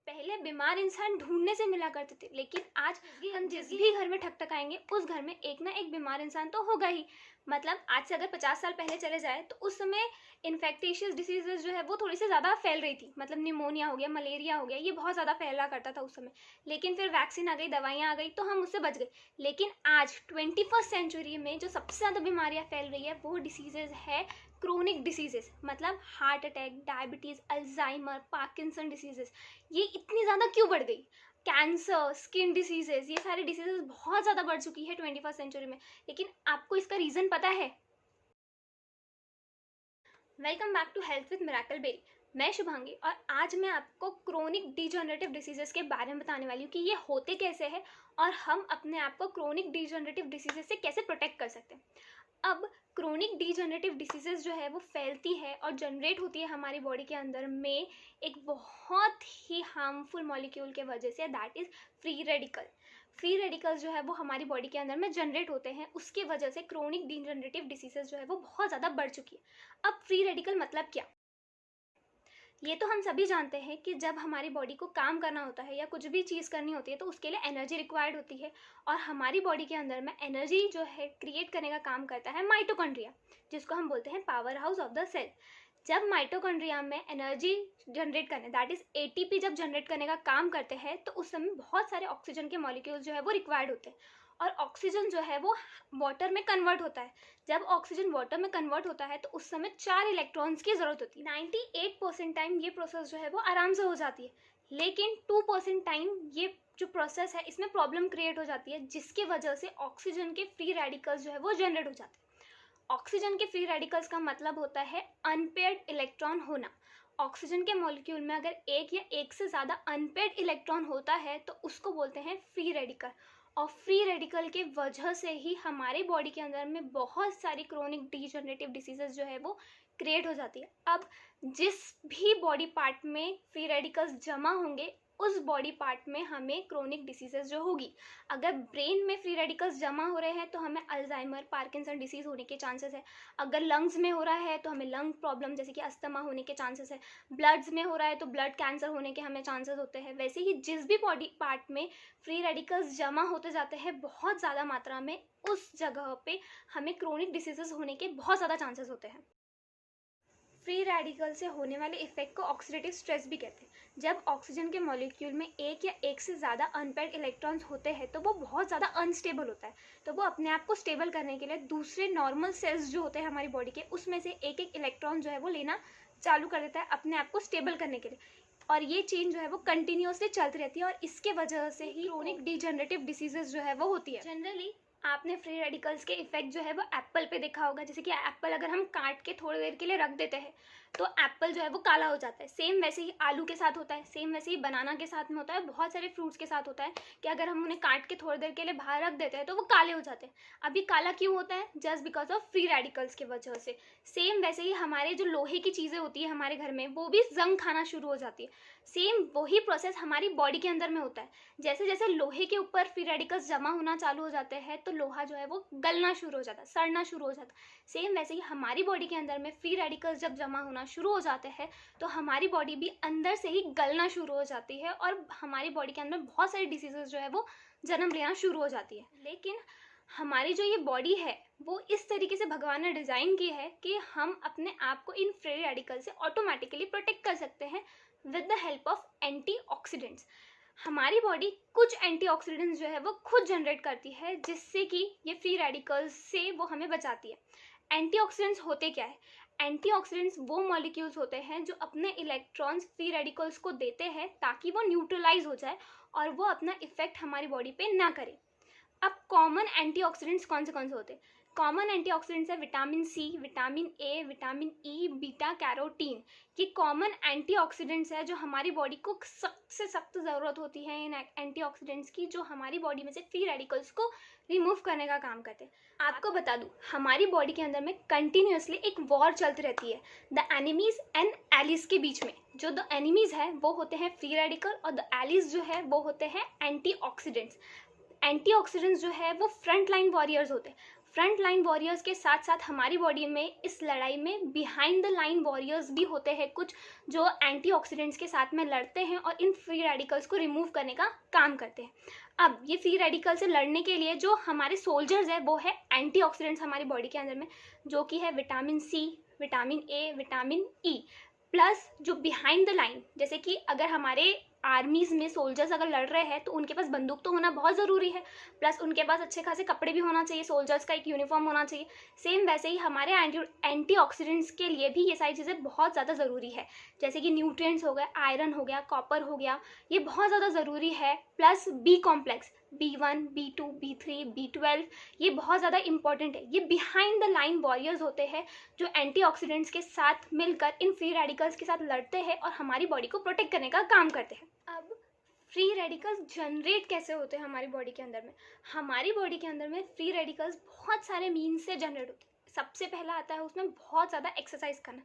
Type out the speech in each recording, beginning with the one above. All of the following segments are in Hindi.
पहले बीमार इंसान ढूंढने से मिला करते थे, लेकिन आज हम जिस भी घर में ठकठकाएंगे उस घर में एक ना एक बीमार इंसान तो होगा ही। मतलब आज से अगर 50 साल पहले चले जाए तो उस समय इन्फेक्टिशियस डिसीजेज जो है वो थोड़ी सी ज़्यादा फैल रही थी। मतलब निमोनिया हो गया, मलेरिया हो गया, ये बहुत ज़्यादा फैला करता था उस समय। लेकिन फिर वैक्सीन आ गई, दवाइयाँ आ गई तो हम उससे बच गए। लेकिन आज 21st सेंचुरी में जो सबसे ज़्यादा बीमारियाँ फैल रही है वो डिसीजेज है क्रोनिक डिसीजेस। मतलब heart attack, diabetes, Alzheimer, Parkinson diseases. ये इतनी ज़्यादा क्यों बढ़ गई? कैंसर, स्किन डिसीजेस, ये सारी डिसीजेस बहुत ज़्यादा बढ़ चुकी है 21st सेंचुरी में। लेकिन आपको इसका रीज़न पता है? Welcome back to health with miracle berry. मैं शुभांगी और आज मैं आपको क्रोनिक डिजनरेटिव डिसीजेस के बारे में बताने वाली हूँ कि ये होते कैसे हैं और हम अपने आप को क्रोनिक डिजनरेटिव डिसीजेस से कैसे प्रोटेक्ट कर सकते हैं। अब क्रोनिक डिजनरेटिव डिसीजेस जो है वो फैलती है और जनरेट होती है हमारी बॉडी के अंदर में एक बहुत ही हार्मफुल मॉलिक्यूल के वजह से, that is free radical. Free radicals जो है वो हमारी बॉडी के अंदर में जनरेट होते हैं, उसकी वजह से क्रोनिक डिजनरेटिव डिसीजेस जो है वो बहुत ज़्यादा बढ़ चुकी है। अब फ्री रेडिकल मतलब क्या? ये तो हम सभी जानते हैं कि जब हमारी बॉडी को काम करना होता है या कुछ भी चीज़ करनी होती है तो उसके लिए एनर्जी रिक्वायर्ड होती है। और हमारी बॉडी के अंदर में एनर्जी जो है क्रिएट करने का काम करता है माइटोकॉन्ड्रिया, जिसको हम बोलते हैं power house of the cell. जब माइटोकॉन्ड्रिया में एनर्जी जनरेट करने, दैट इज एटीपी, जब जनरेट करने का काम करते हैं तो उस समय बहुत सारे ऑक्सीजन के मॉलिक्यूल्स जो है वो रिक्वायर्ड होते हैं। और ऑक्सीजन जो है वो वाटर में कन्वर्ट होता है। जब ऑक्सीजन वाटर में कन्वर्ट होता है तो उस समय 4 इलेक्ट्रॉन्स की ज़रूरत होती है। 98% टाइम ये प्रोसेस जो है वो आराम से हो जाती है। लेकिन 2% टाइम ये जो प्रोसेस है इसमें प्रॉब्लम क्रिएट हो जाती है, जिसकी वजह से ऑक्सीजन के फ्री रेडिकल्स जो है वो जनरेट हो जाते हैं। ऑक्सीजन के फ्री रेडिकल्स का मतलब होता है अनपेयर्ड इलेक्ट्रॉन होना। ऑक्सीजन के मॉलिक्यूल में अगर एक या एक से ज़्यादा अनपेयर्ड इलेक्ट्रॉन होता है तो उसको बोलते हैं फ्री रेडिकल। और फ्री रेडिकल के वजह से ही हमारे बॉडी के अंदर में बहुत सारी क्रोनिक डिजनरेटिव डिसीजेस जो है वो क्रिएट हो जाती है। अब जिस भी बॉडी पार्ट में फ्री रेडिकल्स जमा होंगे उस बॉडी पार्ट में हमें क्रोनिक डिसीजेस जो होगी। अगर ब्रेन में फ्री रेडिकल्स जमा हो रहे हैं तो हमें अल्जाइमर, पार्किंसन डिसीज होने के चांसेस है। अगर लंग्स में हो रहा है तो हमें लंग प्रॉब्लम जैसे कि अस्थमा होने के चांसेस है। ब्लड्स में हो रहा है तो ब्लड कैंसर होने के हमें चांसेस होते हैं। वैसे ही जिस भी बॉडी पार्ट में फ्री रेडिकल्स जमा होते जाते हैं बहुत ज़्यादा मात्रा में, उस जगह पे हमें क्रोनिक डिसीजेस होने के बहुत ज़्यादा चांसेस होते हैं। फ्री रेडिकल से होने वाले इफेक्ट को ऑक्सीडेटिव स्ट्रेस भी कहते हैं। जब ऑक्सीजन के मॉलिक्यूल में एक या एक से ज़्यादा अनपेयर्ड इलेक्ट्रॉन्स होते हैं तो वो बहुत ज़्यादा अनस्टेबल होता है। तो वो अपने आप को स्टेबल करने के लिए दूसरे नॉर्मल सेल्स जो होते हैं हमारी बॉडी के, उसमें से एक एक इलेक्ट्रॉन जो है वो लेना चालू कर देता है अपने आप को स्टेबल करने के लिए। और ये चेंज जो है वो कंटिन्यूसली चलती रहती है और इसके वजह से ही क्रोनिक डिजनरेटिव डिसीजेज जो है वो होती है। जनरली आपने फ्री रेडिकल्स के इफेक्ट जो है वो एप्पल पे देखा होगा। जैसे कि एप्पल अगर हम काट के थोड़ी देर के लिए रख देते हैं तो एप्पल जो है वो काला हो जाता है। सेम वैसे ही आलू के साथ होता है, सेम वैसे ही बनाना के साथ में होता है, बहुत सारे फ्रूट्स के साथ होता है कि अगर हम उन्हें काट के थोड़ी देर के लिए बाहर रख देते हैं तो वो काले हो जाते हैं। अब ये काला क्यों होता है? Just because of free radicals की वजह से। सेम वैसे ही हमारे जो लोहे की चीज़ें होती है हमारे घर में वो भी जंग खाना शुरू हो जाती है। सेम वही प्रोसेस हमारी बॉडी के अंदर में होता है। जैसे जैसे लोहे के ऊपर फ्री रेडिकल्स जमा होना चालू हो जाते हैं तो लोहा जो है वो गलना शुरू हो जाता है, सड़ना शुरू हो जाता है। सेम वैसे ही हमारी बॉडी के अंदर में फ्री रेडिकल्स जब जमा होना शुरू हो जाते हैं तो हमारी बॉडी भी अंदर से ही गलना शुरू हो जाती है और हमारी बॉडी के अंदर बहुत सारी डिसीजेस जो है वो जन्म लेना शुरू हो जाती है। लेकिन हमारी जो ये बॉडी है वो इस तरीके से भगवान ने डिज़ाइन की है कि हम अपने आप को इन फ्री रेडिकल से ऑटोमेटिकली प्रोटेक्ट कर सकते हैं with the help of antioxidants. हमारी बॉडी कुछ एंटीऑक्सीडेंट्स जो है वो खुद जनरेट करती है जिससे कि ये फ्री रेडिकल्स से वो हमें बचाती है। एंटीऑक्सीडेंट्स होते क्या है? एंटीऑक्सीडेंट्स वो मॉलिक्यूल्स होते हैं जो अपने इलेक्ट्रॉन्स फ्री रेडिकल्स को देते हैं ताकि वो न्यूट्रलाइज हो जाए और वो अपना इफेक्ट हमारी बॉडी पे ना करे। अब कॉमन एंटीऑक्सीडेंट्स कौन से होते हैं? कॉमन एंटीऑक्सीडेंट्स है vitamin C, vitamin A, vitamin E, beta carotene. ये कॉमन एंटीऑक्सीडेंट्स है जो हमारी बॉडी को सख्त से सख्त ज़रूरत होती है इन एंटीऑक्सीडेंट्स की, जो हमारी बॉडी में से फ्री रेडिकल्स को रिमूव करने का काम करते हैं। आपको बता दूं, हमारी बॉडी के अंदर में कंटिन्यूसली एक वॉर चलती रहती है द एनिमीज एंड एलिज के बीच में। जो द एनिमीज है वो होते हैं फ्री रेडिकल और द एलिज जो है वो होते हैं एंटीऑक्सीडेंट्स। एंटीऑक्सीडेंट्स जो है वो फ्रंट लाइन वॉरियर्स होते हैं। फ्रंट लाइन वॉरियर्स के साथ साथ हमारी बॉडी में इस लड़ाई में बिहाइंड द लाइन वॉरियर्स भी होते हैं कुछ, जो एंटीऑक्सीडेंट्स के साथ में लड़ते हैं और इन फ्री रेडिकल्स को रिमूव करने का काम करते हैं। अब ये फ्री रेडिकल से लड़ने के लिए जो हमारे सोल्जर्स है वो है एंटीऑक्सीडेंट्स हमारी बॉडी के अंदर में, जो कि है vitamin C, vitamin A, vitamin E, plus जो बिहाइंड द लाइन, जैसे कि अगर हमारे आर्मीज में सोल्जर्स अगर लड़ रहे हैं तो उनके पास बंदूक तो होना बहुत ज़रूरी है, प्लस उनके पास अच्छे खासे कपड़े भी होना चाहिए, सोल्जर्स का एक यूनिफॉर्म होना चाहिए। सेम वैसे ही हमारे एंटीऑक्सीडेंट्स के लिए भी ये सारी चीज़ें बहुत ज़्यादा ज़रूरी है, जैसे कि न्यूट्रिएंट्स हो गए, आयरन हो गया, कॉपर हो गया, ये बहुत ज़्यादा ज़रूरी है। Plus B complex, B1, B2, B3, B12, ये बहुत ज़्यादा इंपॉर्टेंट है। ये बिहाइंड द लाइन वॉरियर्स होते हैं जो एंटीऑक्सीडेंट्स के साथ मिलकर इन फ्री रेडिकल्स के साथ लड़ते हैं और हमारी बॉडी को प्रोटेक्ट करने का काम करते हैं। अब फ्री रेडिकल्स जनरेट कैसे होते हैं हमारी बॉडी के अंदर में? हमारी बॉडी के अंदर में फ्री रेडिकल्स बहुत सारे मीन्स से जनरेट होते हैं। सबसे पहला आता है उसमें बहुत ज़्यादा एक्सरसाइज करना,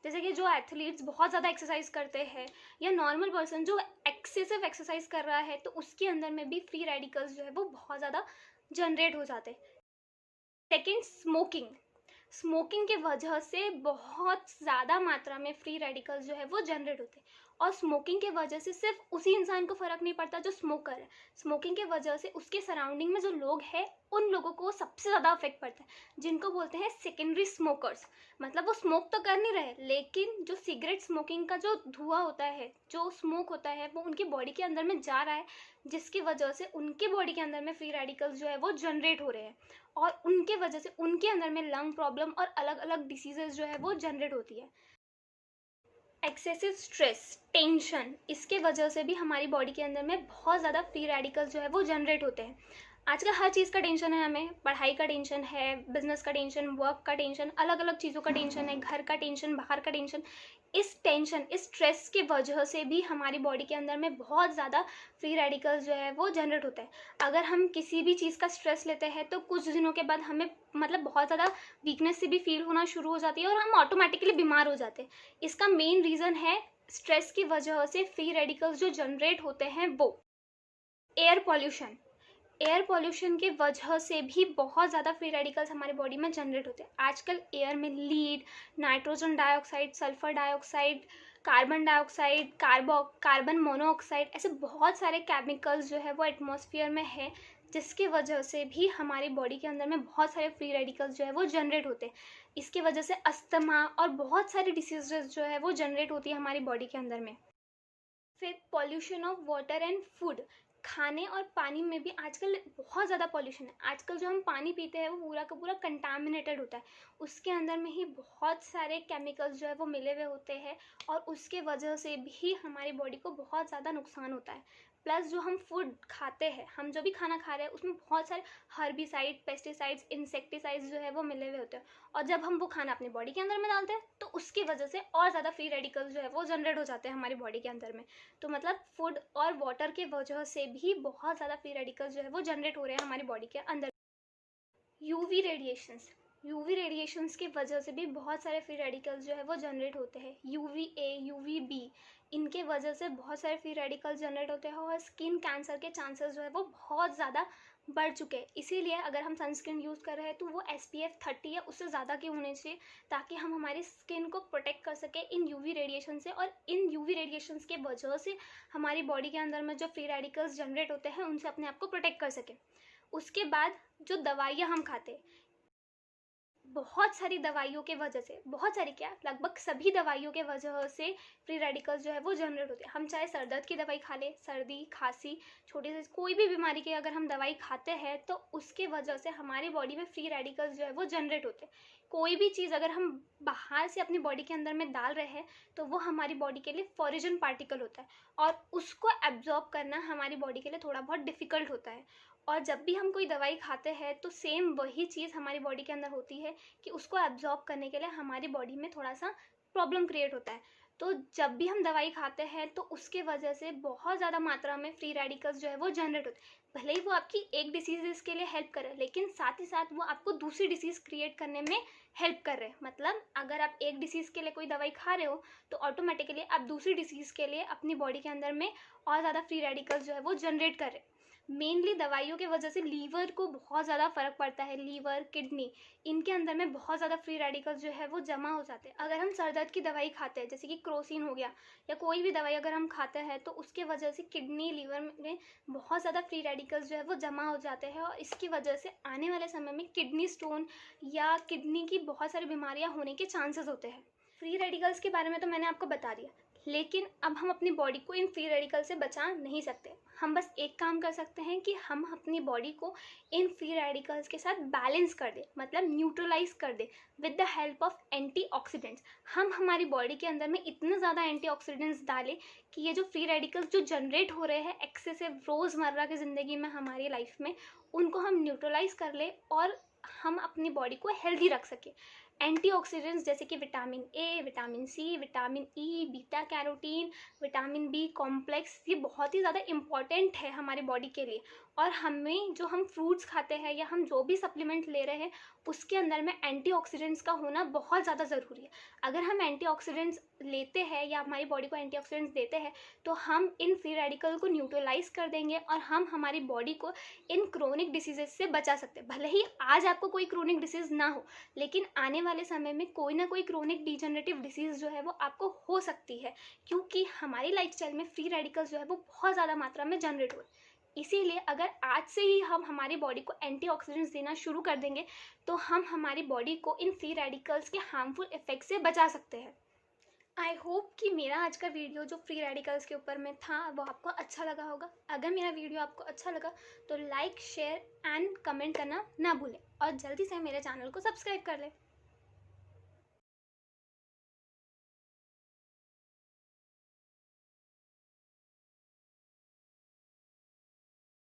जैसे कि जो एथलीट्स बहुत ज़्यादा एक्सरसाइज करते हैं या नॉर्मल पर्सन जो एक्सेसिव एक्सरसाइज कर रहा है तो उसके अंदर में भी फ्री रेडिकल्स जो है वो बहुत ज़्यादा जनरेट हो जाते हैं। Second, smoking. स्मोकिंग के वजह से बहुत ज़्यादा मात्रा में फ्री रेडिकल्स जो है वो जनरेट होते हैं, और स्मोकिंग के वजह से सिर्फ उसी इंसान को फ़र्क नहीं पड़ता जो स्मोकर है, स्मोकिंग के वजह से उसके सराउंडिंग में जो लोग हैं उन लोगों को सबसे ज़्यादा अफेक्ट पड़ता है, जिनको बोलते हैं सेकेंडरी स्मोकर्स। मतलब वो स्मोक तो कर नहीं रहे, लेकिन जो सिगरेट स्मोकिंग का जो धुआं होता है, जो स्मोक होता है, वो उनकी बॉडी के अंदर में जा रहा है, जिसकी वजह से उनके बॉडी के अंदर में फ्री रेडिकल्स जो है वो जनरेट हो रहे हैं, और उनके वजह से उनके अंदर में लंग प्रॉब्लम और अलग अलग डिसीजेज जो है वो जनरेट होती है। एक्सेसिव स्ट्रेस, टेंशन, इसके वजह से भी हमारी बॉडी के अंदर में बहुत ज़्यादा फ्री रेडिकल्स जो है वो जनरेट होते हैं। आजकल हर चीज़ का टेंशन है, हमें पढ़ाई का टेंशन है, बिजनेस का टेंशन, वर्क का टेंशन, अलग अलग चीज़ों का टेंशन है, घर का टेंशन, बाहर का टेंशन। इस टेंशन, इस स्ट्रेस की वजह से भी हमारी बॉडी के अंदर में बहुत ज़्यादा फ्री रेडिकल्स जो है वो जनरेट होता है। अगर हम किसी भी चीज़ का स्ट्रेस लेते हैं तो कुछ दिनों के बाद हमें मतलब बहुत ज़्यादा वीकनेस से भी फील होना शुरू हो जाती है और हम ऑटोमेटिकली बीमार हो जाते हैं। इसका मेन रीज़न है स्ट्रेस की वजह से फ्री रेडिकल्स जो जनरेट होते हैं वो। एयर पॉल्यूशन, एयर पॉल्यूशन की वजह से भी बहुत ज़्यादा फ्री रेडिकल्स हमारे बॉडी में जनरेट होते हैं। आजकल एयर में lead, nitrogen dioxide, sulphur dioxide, carbon dioxide, carbon monoxide, ऐसे बहुत सारे केमिकल्स जो है वो एटमॉस्फेयर में है, जिसकी वजह से भी हमारी बॉडी के अंदर में बहुत सारे फ्री रेडिकल्स जो है वो जनरेट होते हैं। इसकी वजह से अस्थमा और बहुत सारी डिसीजेज जो है वो जनरेट होती है हमारी बॉडी के अंदर में। फिर pollution of water and food, खाने और पानी में भी आजकल बहुत ज़्यादा पॉल्यूशन है। आजकल जो हम पानी पीते हैं वो पूरा का पूरा कंटामिनेटेड होता है, उसके अंदर में ही बहुत सारे केमिकल्स जो है वो मिले हुए होते हैं, और उसके वजह से भी हमारी बॉडी को बहुत ज़्यादा नुकसान होता है। प्लस जो हम फूड खाते हैं, हम जो भी खाना खा रहे हैं उसमें बहुत सारे हर्बिसाइड, पेस्टिसाइड्स, इंसेक्टिसाइड्स जो है वो मिले हुए होते हैं, और जब हम वो खाना अपनी बॉडी के अंदर में डालते हैं तो उसकी वजह से और ज़्यादा फ्री रेडिकल्स जो है वो जनरेट हो जाते हैं हमारी बॉडी के अंदर में। तो मतलब फूड और वाटर के वजह से भी बहुत ज़्यादा फ्री रेडिकल्स जो है वो जनरेट हो रहे हैं हमारी बॉडी के अंदर। यूवी रेडिएशंस, यूवी रेडिएशंस की वजह से भी बहुत सारे फ्री रेडिकल्स जो है वो जनरेट होते हैं। UVA, UVB, इनके वजह से बहुत सारे फ्री रेडिकल्स जनरेट होते हैं, और स्किन कैंसर के चांसेस जो है वो बहुत ज़्यादा बढ़ चुके हैं। इसीलिए अगर हम सनस्क्रीन यूज़ कर रहे हैं तो वो SPF 30 या उससे ज़्यादा के होने चाहिए, ताकि हम हमारी स्किन को प्रोटेक्ट कर सकें इन यूवी रेडिएशन से, और इन यूवी रेडिएशंस के वजह से हमारी बॉडी के अंदर में जो फ्री रेडिकल्स जनरेट होते हैं उनसे अपने आप को प्रोटेक्ट कर सकें। उसके बाद जो दवाइयाँ हम खाते हैं, बहुत सारी दवाइयों के वजह से, बहुत सारी क्या, लगभग सभी दवाइयों के वजह से फ्री रेडिकल्स जो है वो जनरेट होते हैं। हम चाहे सर दर्द की दवाई खा लें, सर्दी खांसी, छोटी सी कोई भी बीमारी की अगर हम दवाई खाते हैं तो उसके वजह से हमारी बॉडी में फ्री रेडिकल्स जो है वो जनरेट होते हैं। कोई भी चीज़ अगर हम बाहर से अपनी बॉडी के अंदर में डाल रहे हैं तो वो हमारी बॉडी के लिए फॉरिजन पार्टिकल होता है, और उसको एब्जॉर्ब करना हमारी बॉडी के लिए थोड़ा बहुत डिफ़िकल्ट होता है। और जब भी हम कोई दवाई खाते हैं तो सेम वही चीज़ हमारी बॉडी के अंदर होती है कि उसको एब्जॉर्ब करने के लिए हमारी बॉडी में थोड़ा सा प्रॉब्लम क्रिएट होता है। तो जब भी हम दवाई खाते हैं तो उसके वजह से बहुत ज़्यादा मात्रा में फ्री रेडिकल्स जो है वो जनरेट होते हैं। भले ही वो आपकी एक डिसीज़ के लिए हेल्प करे, लेकिन साथ ही साथ वो आपको दूसरी डिसीज़ क्रिएट करने में हेल्प कर रहे हैं। मतलब अगर आप एक डिसीज़ के लिए कोई दवाई खा रहे हो तो ऑटोमेटिकली आप दूसरी डिसीज़ के लिए अपनी बॉडी के अंदर में और ज़्यादा फ्री रेडिकल्स जो है वो जनरेट कर रहे हैं। मेनली दवाइयों की वजह से लीवर को बहुत ज़्यादा फ़र्क पड़ता है। लीवर, किडनी, इनके अंदर में बहुत ज़्यादा फ्री रेडिकल्स जो है वो जमा हो जाते हैं। अगर हम सर दर्द की दवाई खाते हैं, जैसे कि क्रोसिन हो गया या कोई भी दवाई अगर हम खाते हैं, तो उसके वजह से किडनी, लीवर में बहुत ज़्यादा फ्री रेडिकल्स जो है वो जमा हो जाते हैं, और इसकी वजह से आने वाले समय में किडनी स्टोन या किडनी की बहुत सारी बीमारियां होने के चांसेस होते हैं। फ्री रेडिकल्स के बारे में तो मैंने आपको बता दिया, लेकिन अब हम अपनी बॉडी को इन फ्री रेडिकल से बचा नहीं सकते। हम बस एक काम कर सकते हैं कि हम अपनी बॉडी को इन फ्री रेडिकल्स के साथ बैलेंस कर दें, मतलब न्यूट्रलाइज कर दें with the help of antioxidants. हम हमारी बॉडी के अंदर में इतने ज़्यादा एंटीऑक्सीडेंट्स डालें कि ये जो फ्री रेडिकल्स जो जनरेट हो रहे हैं एक्सेसिव रोज़मर्रा की ज़िंदगी में, हमारी लाइफ में, उनको हम न्यूट्रलाइज कर लें और हम अपनी बॉडी को हेल्दी रख सकें। एंटीऑक्सीडेंट्स जैसे कि vitamin A, vitamin C, vitamin E, beta carotene, vitamin B complex, ये बहुत ही ज़्यादा इम्पॉर्टेंट है हमारी बॉडी के लिए। और हमें जो हम फ्रूट्स खाते हैं या हम जो भी सप्लीमेंट ले रहे हैं, उसके अंदर में एंटीऑक्सीडेंट्स का होना बहुत ज़्यादा ज़रूरी है। अगर हम एंटीऑक्सीडेंट्स लेते हैं या हमारी बॉडी को एंटीऑक्सीडेंट्स देते हैं, तो हम इन फ्री रेडिकल को न्यूट्रलाइज कर देंगे और हम हमारी बॉडी को इन क्रोनिक डिसीजेज से बचा सकते हैं। भले ही आज आपको कोई क्रोनिक डिसीज़ ना हो, लेकिन आने वाले समय में कोई ना कोई क्रोनिक डिजनरेटिव डिसीज़ जो है वो आपको हो सकती है, क्योंकि हमारी लाइफस्टाइल में फ्री रेडिकल्स जो है वो बहुत ज़्यादा मात्रा में जनरेट हो रहे हैं। इसीलिए अगर आज से ही हम हमारी बॉडी को एंटीऑक्सीडेंट्स देना शुरू कर देंगे, तो हम हमारी बॉडी को इन फ्री रेडिकल्स के हार्मफुल इफेक्ट से बचा सकते हैं। आई होप कि मेरा आज का वीडियो जो फ्री रेडिकल्स के ऊपर में था वो आपको अच्छा लगा होगा। अगर मेरा वीडियो आपको अच्छा लगा तो लाइक, शेयर एंड कमेंट करना ना भूलें, और जल्दी से मेरे चैनल को सब्सक्राइब कर लें।